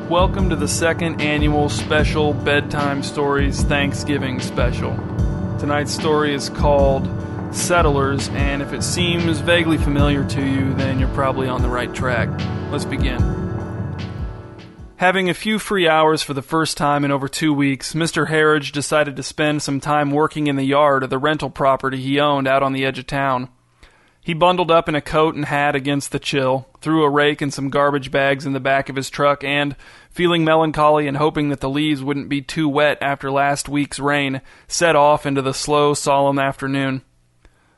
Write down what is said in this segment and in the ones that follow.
Welcome to the second annual special Bedtime Stories Thanksgiving special. Tonight's story is called Settlers, and if it seems vaguely familiar to you, then you're probably on the right track. Let's begin. Having a few free hours for the first time in over 2 weeks, Mr. Harridge decided to spend some time working in the yard of the rental property he owned out on the edge of town. He bundled up in a coat and hat against the chill, threw a rake and some garbage bags in the back of his truck, and, feeling melancholy and hoping that the leaves wouldn't be too wet after last week's rain, set off into the slow, solemn afternoon.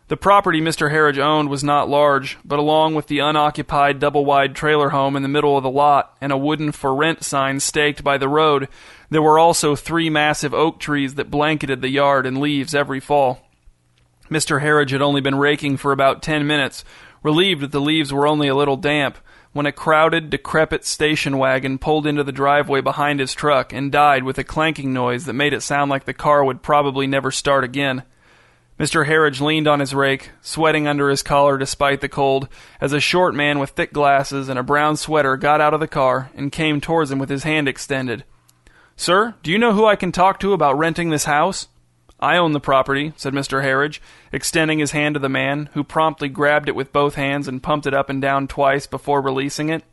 The property Mr. Harridge owned was not large, but along with the unoccupied double-wide trailer home in the middle of the lot and a wooden for rent sign staked by the road, there were also 3 massive oak trees that blanketed the yard in leaves every fall. Mr. Harridge had only been raking for about 10 minutes, relieved that the leaves were only a little damp, when a crowded, decrepit station wagon pulled into the driveway behind his truck and died with a clanking noise that made it sound like the car would probably never start again. Mr. Harridge leaned on his rake, sweating under his collar despite the cold, as a short man with thick glasses and a brown sweater got out of the car and came towards him with his hand extended. "Sir, do you know who I can talk to about renting this house?" "I own the property," said Mr. Harridge, extending his hand to the man, who promptly grabbed it with both hands and pumped it up and down twice before releasing it.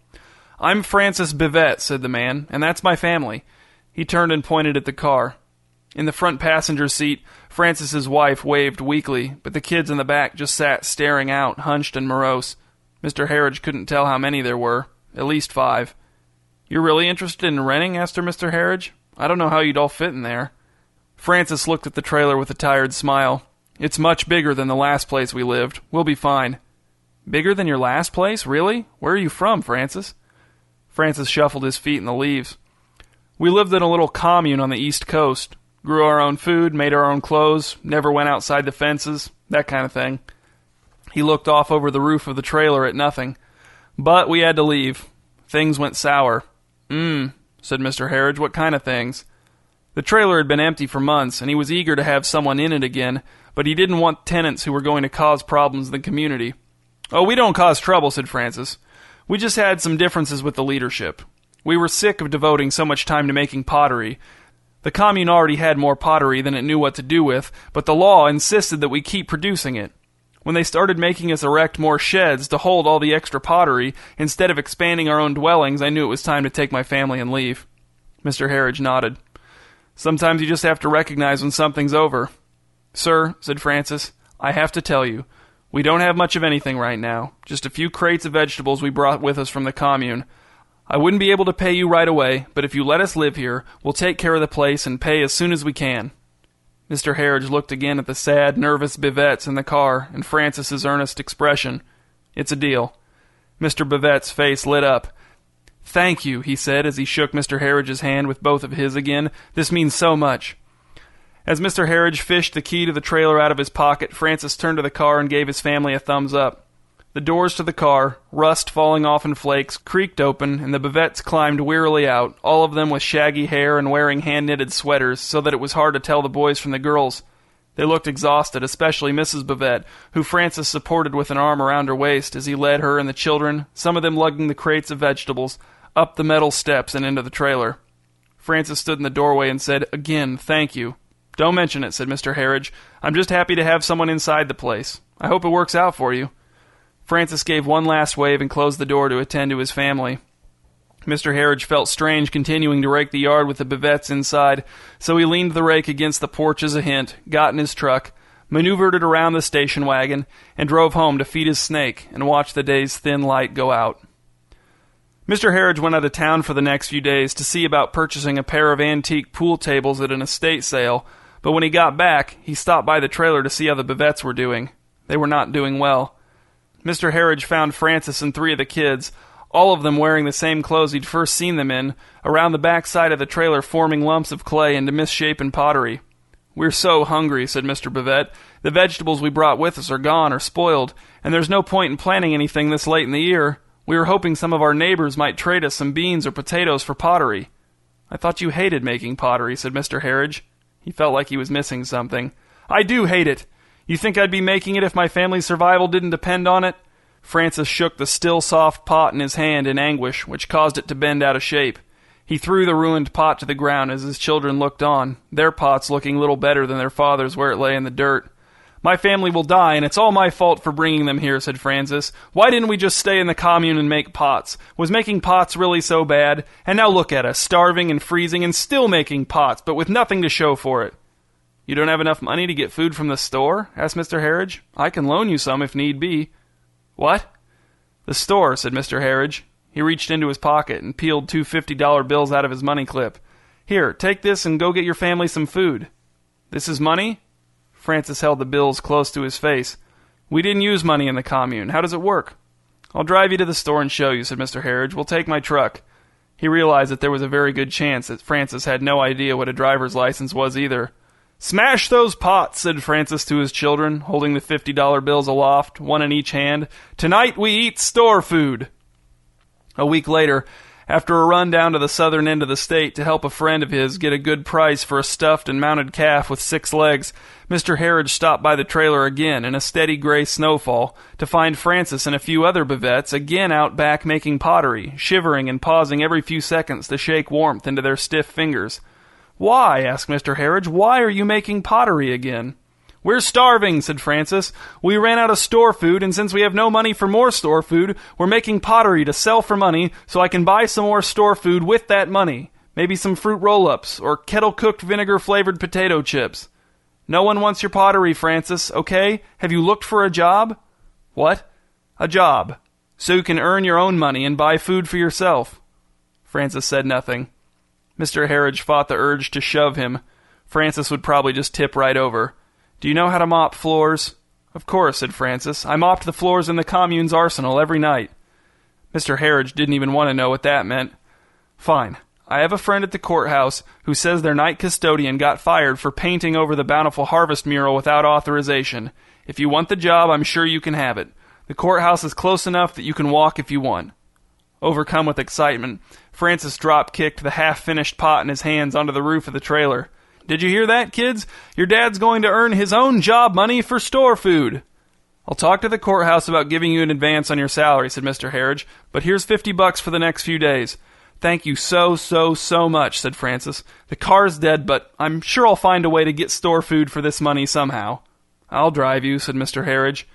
"I'm Francis Bivettes," said the man, "and that's my family." He turned and pointed at the car. In the front passenger seat, Francis's wife waved weakly, but the kids in the back just sat staring out, hunched and morose. Mr. Harridge couldn't tell how many there were. At least 5. "You're really interested in renting?" asked her Mr. Harridge. "I don't know how you'd all fit in there." Francis looked at the trailer with a tired smile. "It's much bigger than the last place we lived. We'll be fine." "Bigger than your last place? Really? Where are you from, Francis?" Francis shuffled his feet in the leaves. "We lived in a little commune on the East Coast. Grew our own food, made our own clothes, never went outside the fences, that kind of thing." He looked off over the roof of the trailer at nothing. "But we had to leave. Things went sour." Said Mr. Harridge. "What kind of things?" The trailer had been empty for months, and he was eager to have someone in it again, but he didn't want tenants who were going to cause problems in the community. "Oh, we don't cause trouble," said Francis. "We just had some differences with the leadership. We were sick of devoting so much time to making pottery. The commune already had more pottery than it knew what to do with, but the law insisted that we keep producing it. When they started making us erect more sheds to hold all the extra pottery, instead of expanding our own dwellings, I knew it was time to take my family and leave." Mr. Harridge nodded. "Sometimes you just have to recognize when something's over." "Sir," said Francis, "I have to tell you, we don't have much of anything right now. Just a few crates of vegetables we brought with us from the commune. I wouldn't be able to pay you right away, but if you let us live here, we'll take care of the place and pay as soon as we can." Mr. Harridge looked again at the sad, nervous Bivettes in the car and Francis's earnest expression. "It's a deal." Mr. Bivettes' face lit up. "Thank you," he said as he shook Mr. Harridge's hand with both of his again. "This means so much." As Mr. Harridge fished the key to the trailer out of his pocket, Francis turned to the car and gave his family a thumbs up. The doors to the car, rust falling off in flakes, creaked open, and the Bivettes climbed wearily out, all of them with shaggy hair and wearing hand-knitted sweaters, so that it was hard to tell the boys from the girls. They looked exhausted, especially Mrs. Bivette, who Francis supported with an arm around her waist as he led her and the children, some of them lugging the crates of vegetables, up the metal steps and into the trailer. Francis stood in the doorway and said, "Again, thank you." "Don't mention it," said Mr. Harridge. "I'm just happy to have someone inside the place. I hope it works out for you." Francis gave one last wave and closed the door to attend to his family. Mr. Harridge felt strange continuing to rake the yard with the Bivettes inside, so he leaned the rake against the porch as a hint, got in his truck, maneuvered it around the station wagon, and drove home to feed his snake and watch the day's thin light go out. Mr. Harridge went out of town for the next few days to see about purchasing a pair of antique pool tables at an estate sale, but when he got back, he stopped by the trailer to see how the Bivettes were doing. They were not doing well. Mr. Harridge found Francis and 3 of the kids, all of them wearing the same clothes he'd first seen them in, around the back side of the trailer forming lumps of clay into misshapen pottery. "We're so hungry," said Mr. Bivette. "The vegetables we brought with us are gone or spoiled, and there's no point in planting anything this late in the year. We were hoping some of our neighbors might trade us some beans or potatoes for pottery." "I thought you hated making pottery," said Mr. Harridge. He felt like he was missing something. "I do hate it. You think I'd be making it if my family's survival didn't depend on it?" Francis shook the still soft pot in his hand in anguish, which caused it to bend out of shape. He threw the ruined pot to the ground as his children looked on, their pots looking little better than their father's where it lay in the dirt. "My family will die, and it's all my fault for bringing them here," said Francis. "Why didn't we just stay in the commune and make pots? Was making pots really so bad? And now look at us, starving and freezing and still making pots, but with nothing to show for it." "You don't have enough money to get food from the store?" asked Mr. Harridge. "I can loan you some if need be." "What?" "The store," said Mr. Harridge. He reached into his pocket and peeled 2 $50 bills out of his money clip. "Here, take this and go get your family some food." "This is money?" Francis held the bills close to his face. "We didn't use money in the commune. How does it work?" "I'll drive you to the store and show you," said Mr. Harridge. "We'll take my truck." He realized that there was a very good chance that Francis had no idea what a driver's license was either. "Smash those pots," said Francis to his children, holding the $50 bills aloft, one in each hand. "Tonight we eat store food." A week later, after a run down to the southern end of the state to help a friend of his get a good price for a stuffed and mounted calf with 6 legs, Mr. Harridge stopped by the trailer again in a steady gray snowfall to find Francis and a few other Bivettes again out back making pottery, shivering and pausing every few seconds to shake warmth into their stiff fingers. "Why?" asked Mr. Harridge. "Why are you making pottery again?" "We're starving," said Francis. "We ran out of store food, and since we have no money for more store food, we're making pottery to sell for money so I can buy some more store food with that money. Maybe some fruit roll-ups, or kettle-cooked vinegar-flavored potato chips." "No one wants your pottery, Francis, okay? Have you looked for a job?" "What?" "A job. So you can earn your own money and buy food for yourself." Francis said nothing. Mr. Harridge fought the urge to shove him. Francis would probably just tip right over. "Do you know how to mop floors?" "Of course," said Francis. "I mopped the floors in the commune's arsenal every night." Mr. Harridge didn't even want to know what that meant. "Fine. I have a friend at the courthouse who says their night custodian got fired for painting over the Bountiful Harvest mural without authorization. If you want the job, I'm sure you can have it. The courthouse is close enough that you can walk if you want." Overcome with excitement, Francis drop-kicked the half-finished pot in his hands onto the roof of the trailer. "Did you hear that, kids? Your dad's going to earn his own job money for store food." "I'll talk to the courthouse about giving you an advance on your salary," said Mr. Harridge, "but here's $50 for the next few days." "Thank you so much," said Francis. "The car's dead, but I'm sure I'll find a way to get store food for this money somehow." "I'll drive you," said Mr. Harridge.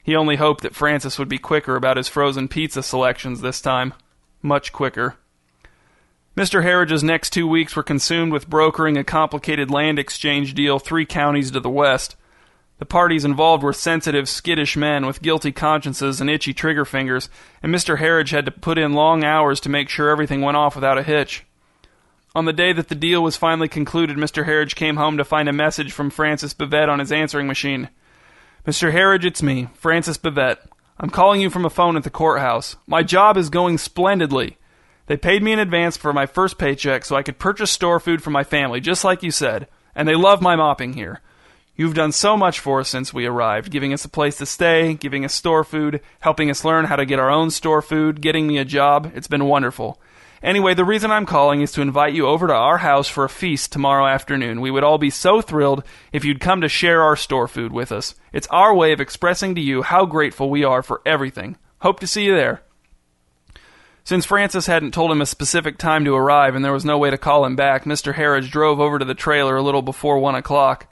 He only hoped that Francis would be quicker about his frozen pizza selections this time. Much quicker. Mr. Harridge's next 2 weeks were consumed with brokering a complicated land exchange deal 3 counties to the west. The parties involved were sensitive, skittish men with guilty consciences and itchy trigger fingers, and Mr. Harridge had to put in long hours to make sure everything went off without a hitch. On the day that the deal was finally concluded, Mr. Harridge came home to find a message from Francis Bivette on his answering machine. "Mr. Harridge, it's me, Francis Bivette. I'm calling you from a phone at the courthouse. My job is going splendidly. They paid me in advance for my first paycheck so I could purchase store food for my family, just like you said, and they love my mopping here. You've done so much for us since we arrived, giving us a place to stay, giving us store food, helping us learn how to get our own store food, getting me a job. It's been wonderful. Anyway, the reason I'm calling is to invite you over to our house for a feast tomorrow afternoon. We would all be so thrilled if you'd come to share our store food with us. It's our way of expressing to you how grateful we are for everything. Hope to see you there." Since Francis hadn't told him a specific time to arrive and there was no way to call him back, Mr. Harridge drove over to the trailer a little before 1 o'clock.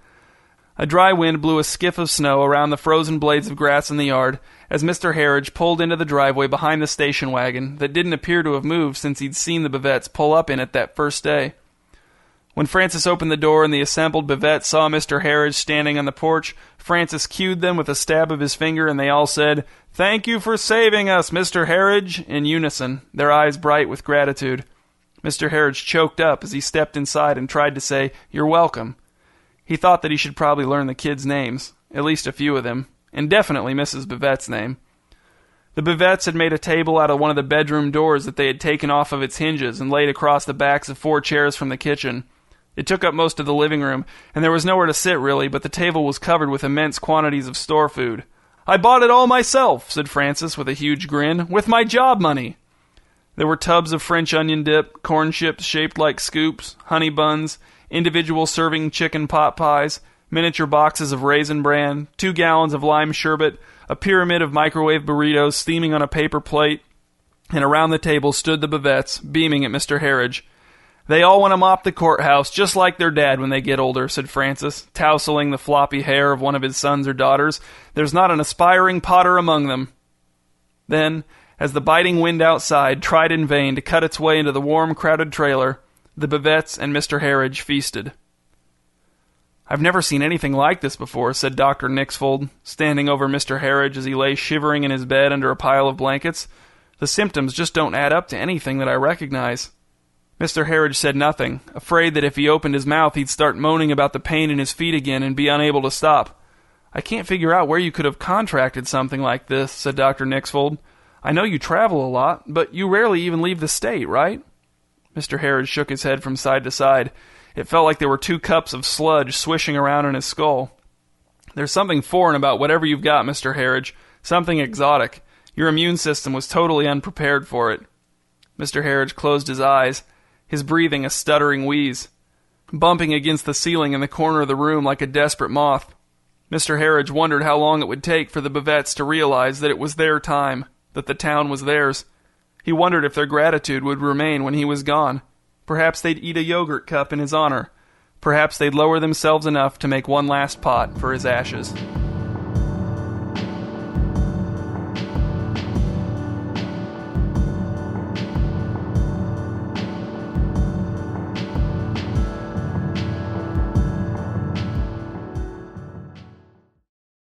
A dry wind blew a skiff of snow around the frozen blades of grass in the yard as Mr. Harridge pulled into the driveway behind the station wagon that didn't appear to have moved since he'd seen the Bivettes pull up in it that first day. When Francis opened the door and the assembled Bivettes saw Mr. Harridge standing on the porch, Francis cued them with a stab of his finger, and they all said, "Thank you for saving us, Mr. Harridge," in unison, their eyes bright with gratitude. Mr. Harridge choked up as he stepped inside and tried to say, "You're welcome." He thought that he should probably learn the kids' names, at least a few of them, and definitely Mrs. Bivette's name. The Bivettes had made a table out of one of the bedroom doors that they had taken off of its hinges and laid across the backs of 4 chairs from the kitchen. It took up most of the living room, and there was nowhere to sit really, but the table was covered with immense quantities of store food. "I bought it all myself," said Francis with a huge grin, "with my job money." There were tubs of French onion dip, corn chips shaped like scoops, honey buns, individual serving chicken pot pies, miniature boxes of Raisin Bran, 2 gallons of lime sherbet, a pyramid of microwave burritos steaming on a paper plate, and around the table stood the Bivettes, beaming at Mr. Harridge. "They all want to mop the courthouse, just like their dad when they get older," said Francis, tousling the floppy hair of one of his sons or daughters. "There's not an aspiring potter among them." Then, as the biting wind outside tried in vain to cut its way into the warm, crowded trailer, the Bivettes and Mr. Harridge feasted. "I've never seen anything like this before," said Dr. Nixfold, standing over Mr. Harridge as he lay shivering in his bed under a pile of blankets. "The symptoms just don't add up to anything that I recognize." Mr. Harridge said nothing, afraid that if he opened his mouth he'd start moaning about the pain in his feet again and be unable to stop. "I can't figure out where you could have contracted something like this," said Dr. Nixfold. "I know you travel a lot, but you rarely even leave the state, right?" Mr. Harridge shook his head from side to side. It felt like there were 2 cups of sludge swishing around in his skull. "There's something foreign about whatever you've got, Mr. Harridge. Something exotic. Your immune system was totally unprepared for it." Mr. Harridge closed his eyes, his breathing a stuttering wheeze, bumping against the ceiling in the corner of the room like a desperate moth. Mr. Harridge wondered how long it would take for the Bivettes to realize that it was their time, that the town was theirs. He wondered if their gratitude would remain when he was gone. Perhaps they'd eat a yogurt cup in his honor. Perhaps they'd lower themselves enough to make one last pot for his ashes.